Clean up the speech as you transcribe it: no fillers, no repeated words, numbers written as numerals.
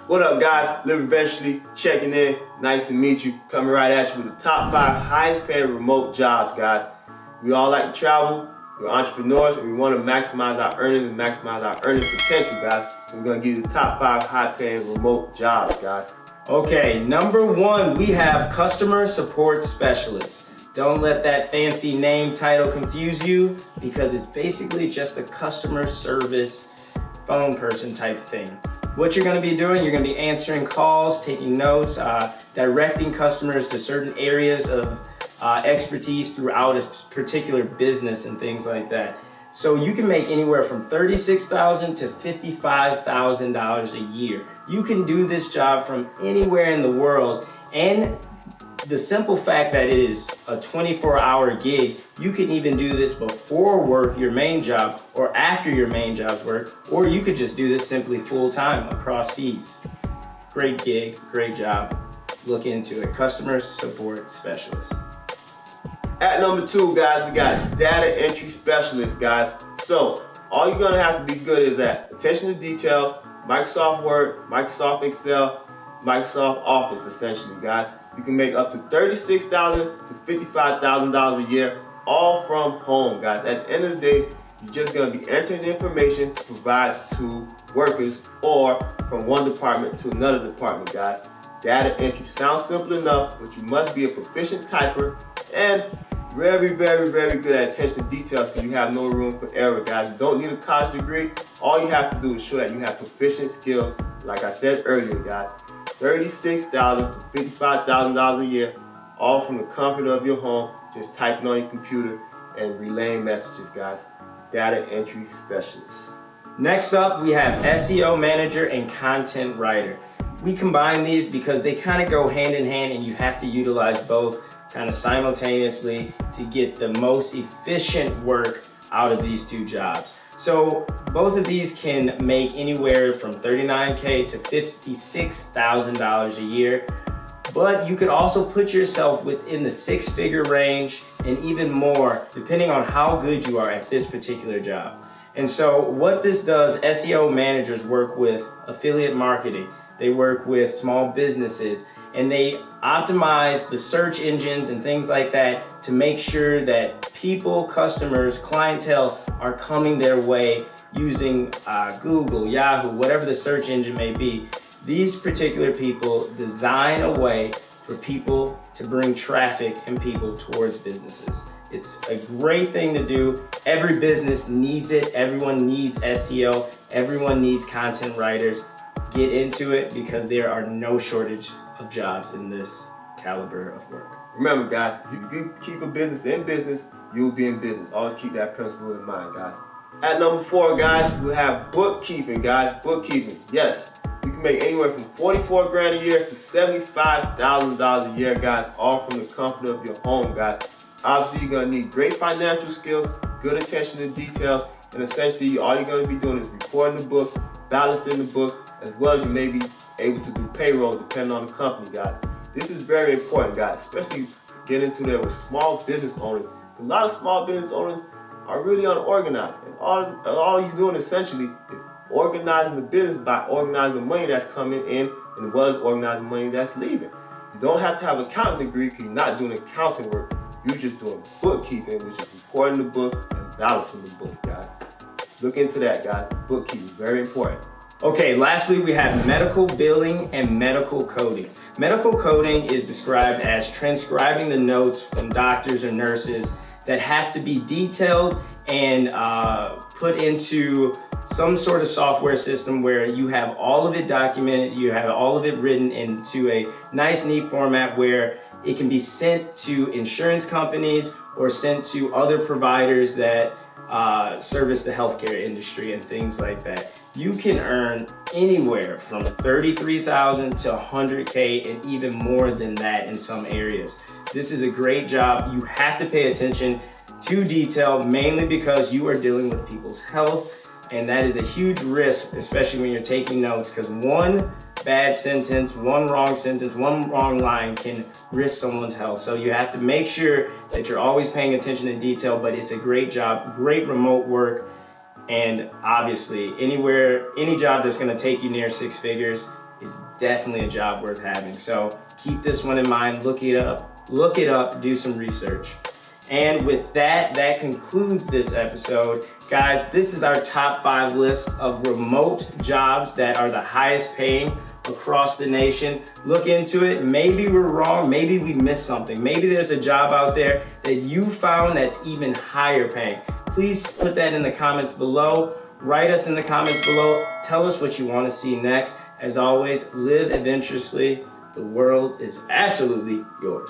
What up, guys? Live Eventually, checking in. Nice to meet you. Coming right at you with the top 5 highest paid remote jobs, guys. We all like to travel. We're entrepreneurs, and we want to maximize our earnings and maximize our earning potential, guys. So we're going to give you the top 5 high-paying remote jobs, guys. Okay, number 1, we have customer support specialist. Don't let that fancy name title confuse you, because it's basically just a customer service phone person type thing. What you're going to be doing, you're going to be answering calls, taking notes, directing customers to certain areas of expertise throughout a particular business and things like that. So you can make anywhere from $36,000 to $55,000 a year. You can do this job from anywhere in the world, and the simple fact that it is a 24-hour gig, you can even do this before work, your main job, or after your main job's work, or you could just do this simply full-time across seas. Great gig, great job. Look into it. Customer support specialist. At number 2, guys, we got data entry specialist, guys. So all you're gonna have to be good is at attention to details, Microsoft Word, Microsoft Excel, Microsoft Office, essentially, guys. You can make up to $36,000 to $55,000 a year, all from home, guys. At the end of the day, you're just gonna be entering information to provide to workers or from one department to another department, guys. Data entry sounds simple enough, but you must be a proficient typer and very, very, very good at attention to detail, because you have no room for error, guys. You don't need a college degree. All you have to do is show that you have proficient skills. Like I said earlier, guys, $36,000 to $55,000 a year, all from the comfort of your home, just typing on your computer and relaying messages, guys. Data entry specialist. Next up, we have SEO manager and content writer. We combine these because they kind of go hand in hand, and you have to utilize both kind of simultaneously to get the most efficient work out of these two jobs. So both of these can make anywhere from $39,000 to $56,000 a year, but you could also put yourself within the 6-figure range and even more, depending on how good you are at this particular job. And so what this does, SEO managers work with affiliate marketing, they work with small businesses, and they optimize the search engines and things like that to make sure that people, customers, clientele are coming their way using Google, Yahoo, whatever the search engine may be. These particular people design a way for people to bring traffic and people towards businesses. It's a great thing to do. Every business needs it. Everyone needs SEO. Everyone needs content writers. Get into it, because there are no shortage of jobs in this caliber of work. Remember, guys, if you keep a business in business, you'll be in business. Always keep that principle in mind, guys. At number 4, guys, we have bookkeeping, guys. Bookkeeping, yes. You can make anywhere from $44,000 a year to $75,000 a year, guys, all from the comfort of your home, guys. Obviously, you're gonna need great financial skills, good attention to details, and essentially all you're gonna be doing is recording the book, balancing the book, as well as you may be able to do payroll depending on the company, guys. This is very important, guys, especially getting into there with small business owners. A lot of small business owners are really unorganized, and all you're doing essentially is organizing the business by organizing the money that's coming in, and as well as organizing the money that's leaving. You don't have to have an accounting degree, because you're not doing accounting work. You're just doing bookkeeping, which is recording the book and balancing the book, guys. Look into that, guys. Bookkeeping is very important. Okay, lastly, we have medical billing and medical coding. Medical coding is described as transcribing the notes from doctors or nurses that have to be detailed and put into some sort of software system where you have all of it documented, you have all of it written into a nice, neat format where it can be sent to insurance companies or sent to other providers that service the healthcare industry and things like that. You can earn anywhere from $33,000 to $100K and even more than that in some areas. This is a great job. You have to pay attention to detail, mainly because you are dealing with people's health, and that is a huge risk, especially when you're taking notes, because one bad sentence, one wrong line can risk someone's health. So you have to make sure that you're always paying attention to detail, but it's a great job, great remote work, and obviously any job that's gonna take you near 6 figures is definitely a job worth having. So keep this one in mind, look it up, do some research. And with that, that concludes this episode. Guys, this is our top 5 list of remote jobs that are the highest paying across the nation. Look into it. Maybe we're wrong. Maybe we missed something. Maybe there's a job out there that you found that's even higher paying. Please put that in the comments below. Write us in the comments below. Tell us what you want to see next. As always, live adventurously. The world is absolutely yours.